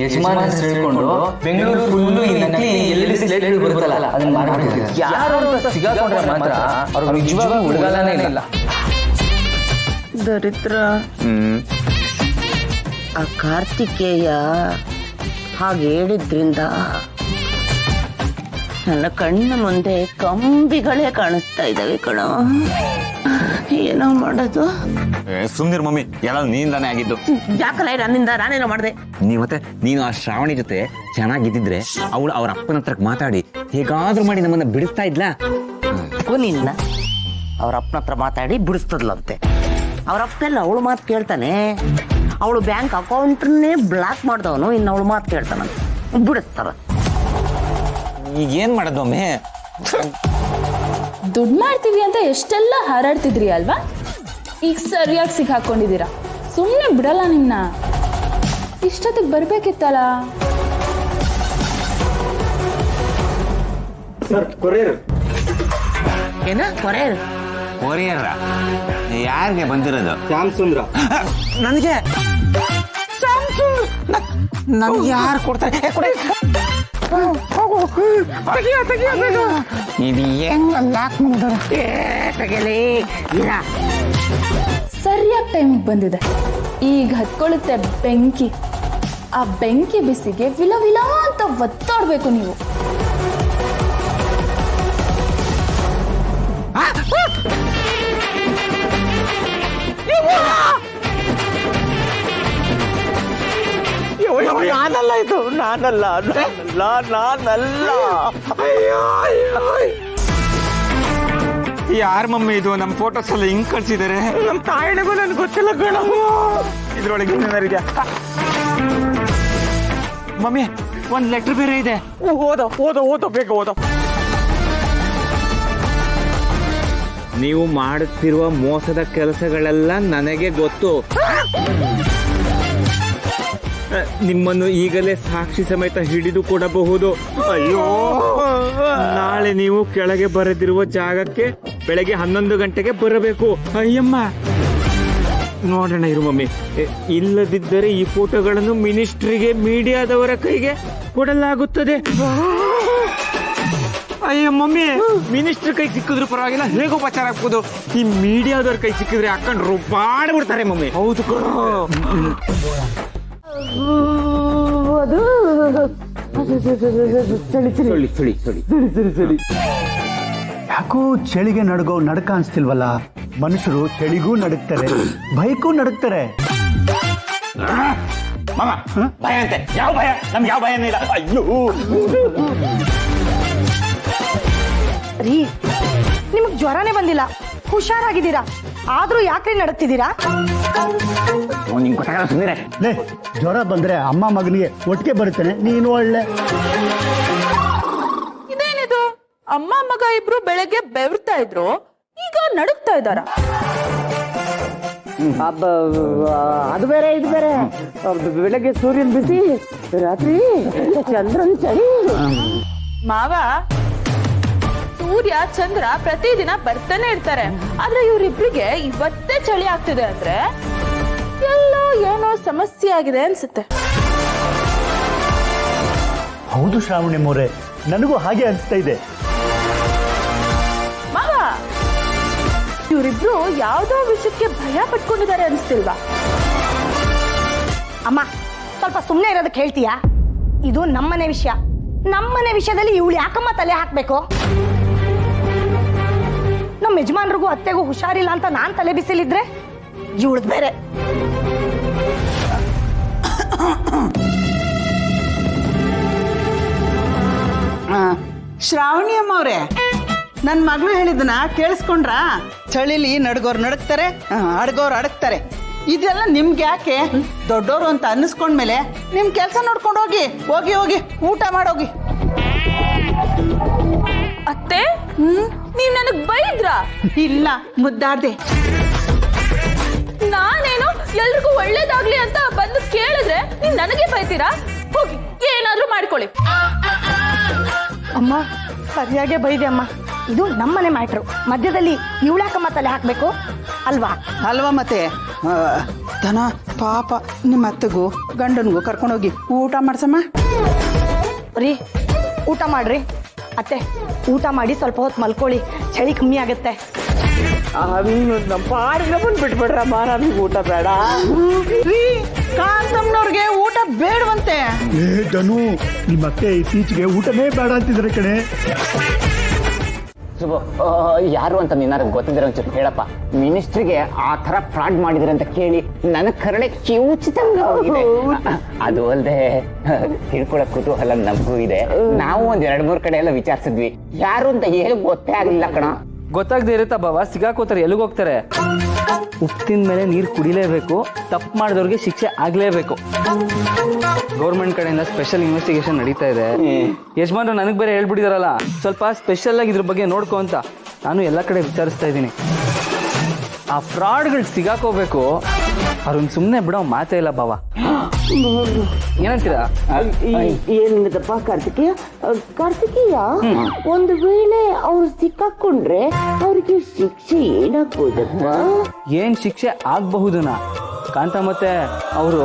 ಯಜಮಾನ ಹೆಸರು ಹೇಳ್ಕೊಂಡು ಬೆಂಗಳೂರು ಫುಲ್ಲು ಈ ನಕಲಿ LED ಸ್ಲೇಟ್ಗಳು ಬರುತ್ತಲ್ಲ ಅದನ್ನ ಮಾಡ್ಬಿಟ್ಟಿದ್ದಾರೆ. ಯಾರು ಅಂತ ಸಿಗಾಕೊಂಡ್ರೆ ಮಾತ್ರ ಅವ್ರಿಗೆ ನಿಜವಾಗ್ಲೂ ಉಳ್ಗಾಲನೇ ಇಲ್ಲ. ದರಿದ್ರ ಆ ಕಾರ್ತಿಕೇಯ ಹಾಗೆ ಹೇಳಿದ್ರಿಂದ ನನ್ನ ಕಣ್ಣ ಮುಂದೆ ಕಂಬಿಗಳೇ ಕಾಣಿಸ್ತಾ ಇದ್ದಾವೆ ಕಣ. ಏನೋ ಮಾಡೋದು? ಸುಮ್ನಿರ್ ಮಮ್ಮಿ, ಎಲ್ಲ ನೀನ್ದಾನೆ ಆಗಿದ್ದು. ಯಾಕಲ್ಲ ನನ್ನಿಂದ ನಾನೇನೋ ಮಾಡಿದೆ? ನೀನು ಆ ಶ್ರಾವಣಿ ಜೊತೆ ಚೆನ್ನಾಗಿದ್ದಿದ್ರೆ ಅವಳು ಅವ್ರ ಅಪ್ಪನ ಹತ್ರ ಮಾತಾಡಿ ಹೇಗಾದ್ರೂ ಮಾಡಿ ನಮ್ಮನ್ನ ಬಿಡಿಸ್ತಾ ಇದ್ಲಾ? ನಿನ್ನ ಅವ್ರ ಅಪ್ಪನ ಹತ್ರ ಮಾತಾಡಿ ಬಿಡಿಸ್ತದ್ಲಂತೆ. ಅವ್ರ ಅಪ್ಪನೆಲ್ಲ ಅವಳು ಮಾತು ಕೇಳ್ತಾನೆ. ಅವಳು ಬ್ಯಾಂಕ್ ಅಕೌಂಟ್ನೇ ಬ್ಲಾಕ್ ಮಾಡ್ದವನು ಇನ್ನು ಅವಳು ಮಾತು ಕೇಳ್ತಾನಂತೆ. ಬಿಡಿಸ್ತಾರ. ಈಗ ಏನ್ ಮಾಡೋದು ಒಮ್ಮೆ? ದುಡ್ಡು ಮಾಡ್ತೀವಿ ಅಂತ ಎಷ್ಟೆಲ್ಲ ಹಾರಾಡ್ತಿದ್ರಿ ಅಲ್ವಾ? ಈಗ ಸರಿಯಾಗಿ ಸಿಕ್ಕಾಕೊಂಡಿದ್ದೀರಾ. ಸುಮ್ಮನೆ ಬಿಡಲ್ಲ ನಿಮ್ನ. ಇಷ್ಟೊತ್ತಿಗೆ ಬರ್ಬೇಕಿತ್ತಲ್ಲ. ಏನ ಕೊರಿಯರ್? ಕೊರಿಯರ್ ಯಾರಿಗೆ ಬಂದಿರೋದು? ಶ್ಯಾಮಸುಂದ್ರ. ನನಗೆ ನನ್ಗೆ ಯಾರು ಕೊಡ್ತಾರೆ? ಇದು ಸರಿಯಾಗಿ ಟೈಮಿಗೆ ಬಂದಿದೆ. ಈಗ ಹತ್ಕೊಳ್ಳುತ್ತೆ ಬೆಂಕಿ. ಆ ಬೆಂಕಿ ಬಿಸಿಗೆ ವಿಲ ವಿಲ ಅಂತ ಒತ್ತಾಡ್ಬೇಕು ನೀವು. ನಾನಲ್ಲ ಇದು, ನಾನಲ್ಲ. ಯಾರ ಮಮ್ಮಿ ಇದು? ನಮ್ ಫೋಟೋಸ್ ಎಲ್ಲ ಹಿಂಗ್ ಕಳ್ಸಿದಾರೆ. ನಮ್ ತಾಯಿಗೂ ನನ್ಗೆ ಗೊತ್ತಿಲ್ಲ ಕಣ. ಇದ್ರೊಳಗೆ ಏನಾರಿದೆ ಮಮ್ಮಿ? ಒಂದ್ ಲೆಟರ್ ಬೇರೆ ಇದೆ. ಓದೋ ಬೇಗ ಓದೋ. ನೀವು ಮಾಡುತ್ತಿರುವ ಮೋಸದ ಕೆಲಸಗಳೆಲ್ಲ ನನಗೆ ಗೊತ್ತು. ನಿಮ್ಮನ್ನು ಈಗಲೇ ಸಾಕ್ಷಿ ಸಮೇತ ಹಿಡಿದು ಕೊಡಬಹುದು. ಅಯ್ಯೋ, ನಾಳೆ ನೀವು ಕೆಳಗೆ ಬರೆದಿರುವ ಜಾಗಕ್ಕೆ ಬೆಳಗ್ಗೆ 11 ಗಂಟೆಗೆ ಬರಬೇಕು. ಅಯ್ಯಮ್ಮ, ನೋಡೋಣ ಇರು ಮಮ್ಮಿ. ಇಲ್ಲದಿದ್ದರೆ ಈ ಫೋಟೋಗಳನ್ನು ಮಿನಿಸ್ಟ್ರಿಗೆ, ಮೀಡಿಯಾದವರ ಕೈಗೆ ಕೊಡಲಾಗುತ್ತದೆ. ಅಯ್ಯ ಮಮ್ಮಿ, ಮಿನಿಸ್ಟರ್ ಕೈ ಸಿಕ್ಕಿದ್ರು ಪರವಾಗಿಲ್ಲ, ಹೇಗೋ ಉಪಚಾರ ಹಾಕ್ಬೋದು. ಈ ಮೀಡಿಯಾದವ್ರ ಕೈ ಸಿಕ್ಕಿದ್ರೆ ಹಾಕೊಂಡು ಮಾಡ್ಬಿಡ್ತಾರೆ ಮಮ್ಮಿ. ಹೌದು ಕಣ. ಯಾಕೋ ಚಳಿಗೆ ನಡಗೋ ನಡಕ ಅನ್ಸ್ತಿಲ್ವಲ್ಲ? ಮನುಷ್ಯರು ಚಳಿಗೂ ನಡುಕ್ತಾರೆ, ಭಯಕ್ಕೂ ನಡುಕ್ತಾರೆ. ಭಯ ಅಂತೆ? ಯಾವ ಭಯ? ನಮ್ಗೆ ಯಾವ ಭಯನೇ ಇಲ್ಲ. ಅಯ್ಯೋ ರೀ, ನಿಮಗ್ ಜ್ವರನೇ ಬಂದಿಲ್ಲ, ಹುಷಾರಾಗಿದ್ದೀರಾ, ಆದ್ರೂ ಯಾಕ್ರಿ ನಡುತ್ತಿದ್ದೀರಾ? ನಿಂಗೆ ಗೊತ್ತಾಗಲ್ಲ, ಸುಮ್ಮನೆ. ಲೇ, ಜ್ವರ ಬಂದ್ರೆ ಅಮ್ಮ ಮಗನಿಗೆ ಒಟ್ಟಿಗೆ ಬರುತ್ತಾನೆ, ನೀನು ಒಳ್ಳೆ. ಇದೇನಿದು? ಅಮ್ಮ ಮಗ ಇಬ್ರು ಬೆಳಗ್ಗೆ ಬೆವರ್ತಾ ಇದ್ರು, ಈಗ ನಡುಕ್ತಾ ಇದ್ದಾರ. ಅದು ಬೇರೆ ಇದು ಬೇರೆ. ಬೆಳಗ್ಗೆ ಸೂರ್ಯನ್ ಬಿಸಿ, ರಾತ್ರಿ ಚಂದ್ರನ್ ಚಳಿ. ಮಾವ, ಸೂರ್ಯ ಚಂದ್ರ ಪ್ರತಿದಿನ ಬರ್ತಾನೆ ಇರ್ತಾರೆ, ಆದ್ರೆ ಇವ್ರಿಬ್ರಿಗೆ ಇವತ್ತೇ ಚಳಿ ಆಗ್ತಿದೆ ಅಂದ್ರೆ ಎಲ್ಲೋ ಏನೋ ಸಮಸ್ಯೆ ಆಗಿದೆ ಅನ್ಸುತ್ತೆ. ಹೌದು ಶ್ರಾವಣಿ ಮೋರೆ, ನನಗೂ ಹಾಗೆ ಅನಿಸ್ತಾ ಇದೆ. ಮಾವ, ಇವರಿಬ್ರು ಯಾವ್ದೋ ವಿಷಯಕ್ಕೆ ಭಯ ಪಟ್ಕೊಂಡಿದ್ದಾರೆ ಅನ್ಸ್ತಿಲ್ವಾ? ಅಮ್ಮ, ಸ್ವಲ್ಪ ಸುಮ್ಮನೆ ಇರೋದಕ್ಕೆ ಹೇಳ್ತೀಯಾ? ಇದು ನಮ್ಮನೆ ವಿಷಯ. ನಮ್ಮನೆ ವಿಷಯದಲ್ಲಿ ಇವಳು ಯಾಕಮ್ಮ ತಲೆ ಹಾಕ್ಬೇಕು? ನಮ್ಮ ಯಜಮಾನ್ರಿಗೂ ಅತ್ತೆಗೂ ಹುಷಾರಿಲ್ಲ ಅಂತ ನಾನ್ ತಲೆ ಬಿಸಿಲಿದ್ರೆ ಇವಳದ್ ಬೇರೆ. ಶ್ರಾವಣಿ ಅಮ್ಮ ಅವ್ರೆ, ನನ್ನ ಮಗಳು ಹೇಳಿದ್ದನ್ನ ಕೇಳಿಸ್ಕೊಂಡ್ರ? ಚಳಿಲಿ ನಡ್ಗೋರು ನಡುಕ್ತಾರೆ, ಅಡ್ಗೋರು ಅಡಗ್ತಾರೆ. ಇದೆಲ್ಲ ನಿಮ್ಗೆ ಯಾಕೆ? ದೊಡ್ಡೋರು ಅಂತ ಅನ್ನಿಸ್ಕೊಂಡ್ಮೇಲೆ ನಿಮ್ ಕೆಲಸ ನೋಡ್ಕೊಂಡು ಹೋಗಿ ಹೋಗಿ ಹೋಗಿ ಊಟ ಮಾಡೋಗಿ. ಅತ್ತೆ, ನೀವ್ ನನಗ್ ಬೈದ್ರಾ? ಇಲ್ಲ, ಮುದ್ದಾಡ್ದೆ. ನಾನೇನು ಎಲ್ರಿಗೂ ಒಳ್ಳೇದಾಗ್ಲಿ ಅಂತ ಬಂದು ಕೇಳಿದ್ರೆ ನೀವ್ ನನಗೆ ಬೈತೀರಾ? ಹೋಗಿ ಏನಾದ್ರೂ ಮಾಡ್ಕೊಳ್ಳಿ. ಅಮ್ಮ, ಸರಿಯಾಗೆ ಬೈದೆ ಅಮ್ಮ. ಇದು ನಮ್ಮನೆ ಮ್ಯಾಟ್ರು, ಮಧ್ಯದಲ್ಲಿ ಇವಳ್ಯಾಕಮ್ಮ ತಲೆ ಹಾಕ್ಬೇಕು? ಅಲ್ವಾ? ಅಲ್ವಾ ಮತ್ತೆ? ದನ ಪಾಪ ನಿಮ್ಮ ಅತ್ತಗೂ ಗಂಡನ್ಗೂ ಕರ್ಕೊಂಡೋಗಿ ಊಟ ಮಾಡ್ಸಮ್ಮ. ರೀ ಊಟ ಮಾಡ್ರಿ. ಅತ್ತೆ ಊಟ ಮಾಡಿ ಸ್ವಲ್ಪ ಹೊತ್ತು ಮಲ್ಕೊಳ್ಳಿ, ಚಳಿ ಕಮ್ಮಿ ಆಗುತ್ತೆ. ನಮ್ಮ ಪಾಡಿಗೆ ಬಿಟ್ಬಿಡ್ರಮ್ಮ, ನಮಗೆ ಊಟ ಬೇಡ. ರೀ ಕಾಂತಮ್ಮನವ್ರಿಗೆ ಊಟ ಬೇಡವಂತೆ. ಏ ಧನು, ನಿಮ್ಮ ಅತ್ತೆ ಇತ್ತೀಚೆಗೆ ಊಟನೇ ಬೇಡ ಅಂತಿದ್ರೆ ಕಣೆ. ಯಾರು ಅಂತ ನಿನ್ನಾರ ಗೊತ್ತಿದ್ರೆ ಒಂಚೂರು ಹೇಳಪ್ಪ. ಮಿನಿಸ್ಟ್ರಿಗೆ ಆ ಥರ ಫ್ರಾಡ್ ಮಾಡಿದ್ರೆ ಅಂತ ಕೇಳಿ ನನಗೆ ಕರಡೆ ಕಿವುಚಿತಂಗ ಹೋಗಿದೆ. ಅದು ಅಲ್ಲದೆ ತಿಳ್ಕೊಳ್ಳೋ ಕುತೂಹಲ ನಮಗೂ ಇದೆ. ನಾವು ಒಂದ್ 2-3 ಕಡೆ ಎಲ್ಲ ವಿಚಾರಿಸಿದ್ವಿ, ಯಾರು ಅಂತ ಏನು ಗೊತ್ತೇ ಆಗಲಿಲ್ಲ ಕಣ. ಗೊತ್ತಾಗದೆ ಇರುತ್ತಾ ಬಾವ, ಸಿಗಾಕೋತಾರೆ, ಎಲ್ಲಿಗೆ ಹೋಗ್ತಾರೆ? ಉಪ್ಪು ತಿಂದ ಮೇಲೆ ನೀರು ಕುಡಿಲೇಬೇಕು, ತಪ್ಪು ಮಾಡಿದವ್ರಿಗೆ ಶಿಕ್ಷೆ ಆಗಲೇಬೇಕು. ಗೌರ್ಮೆಂಟ್ ಕಡೆಯಿಂದ ಸ್ಪೆಷಲ್ ಇನ್ವೆಸ್ಟಿಗೇಷನ್ ನಡೀತಾ ಇದೆ. ಯಜಮಾನ್ರು ನನಗೆ ಬೇರೆ ಹೇಳ್ಬಿಟ್ಟಿದಾರಲ್ಲ, ಸ್ವಲ್ಪ ಸ್ಪೆಷಲ್ ಆಗಿ ಇದ್ರ ಬಗ್ಗೆ ನೋಡ್ಕೊ ಅಂತ ನಾನು ಎಲ್ಲ ಕಡೆ ವಿಚಾರಿಸ್ತಾ ಇದ್ದೀನಿ. ಆ ಫ್ರಾಡ್ಗಳು ಸಿಗಾಕೋಬೇಕು, ಅವ್ರನ್ನ ಸುಮ್ಮನೆ ಬಿಡೋ ಮಾತೇ ಇಲ್ಲ ಬಾವ. ಏನಂತೀರಾ? ಏನಿದಪ್ಪ ಕಾರ್ತಿಕೇಯ? ಕಾರ್ತಿಕೇಯ, ಒಂದು ವೇಳೆ ಅವ್ರು ಸಿಕ್ಕಾಕೊಂಡ್ರೆ ಅವ್ರಿಗೆ ಶಿಕ್ಷೆ ಏನಾಗ್ಬೋದಪ್ಪ? ಏನ್ ಶಿಕ್ಷೆ ಆಗಬಹುದುನಾ? ಕಾಂತ ಮತ್ತೆ ಅವರು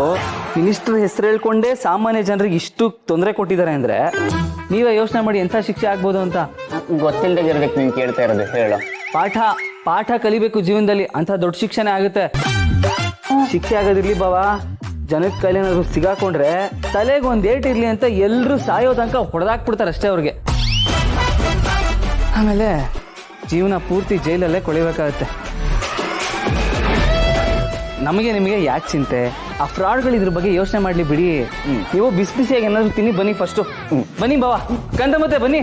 ಮಿನಿಸ್ಟರ್ ಹೆಸರು ಹೇಳ್ಕೊಂಡೇ ಸಾಮಾನ್ಯ ಜನರಿಗೆ ಇಷ್ಟು ತೊಂದರೆ ಕೊಟ್ಟಿದ್ದಾರೆ ಅಂದ್ರೆ ನೀವೇ ಯೋಚನೆ ಮಾಡಿ ಎಂಥ ಶಿಕ್ಷೆ ಆಗ್ಬೋದು ಅಂತ. ಗೊತ್ತಿಲ್ಲದೆ ಇರೋದಕ್ಕೆ ನೀನು ಕೇಳ್ತಾ ಇರೋದು, ಹೇಳು. ಪಾಠ ಕಲಿಬೇಕು ಜೀವನದಲ್ಲಿ, ಅಂತ ದೊಡ್ಡ ಶಿಕ್ಷೆನೇ ಆಗುತ್ತೆ. ಶಿಕ್ಷೆ ಆಗೋದಿರ್ಲಿ ಬಾವ, ಜನದ ಕೈಲೇನಾದ್ರು ಸಿಗಾಕೊಂಡ್ರೆ ತಲೆಗೆ ಒಂದ್ ಏಟ್ ಇರ್ಲಿ ಅಂತ ಎಲ್ರು ಸಾಯೋ ತನಕ ಹೊಡೆದಾಕ್ಬಿಡ್ತಾರೆ ಅಷ್ಟೇ ಅವ್ರಿಗೆ. ಆಮೇಲೆ ಜೀವನ ಪೂರ್ತಿ ಜೈಲಲ್ಲೇ ಕೊಳಿಬೇಕಾಗತ್ತೆ. ನಮಗೆ ನಿಮಗೆ ಯಾಕೆ ಚಿಂತೆ? ಆ ಫ್ರಾಡ್ಗಳು ಇದ್ರ ಬಗ್ಗೆ ಯೋಚನೆ ಮಾಡ್ಲಿ ಬಿಡಿ. ನೀವು ಬಿಸಿಯಾಗಿ ಏನಾದ್ರು ತಿನ್ನಿ, ಬನ್ನಿ ಫಸ್ಟು. ಬನ್ನಿ ಬಾವ, ಕಂದ ಮತ್ತೆ ಬನ್ನಿ.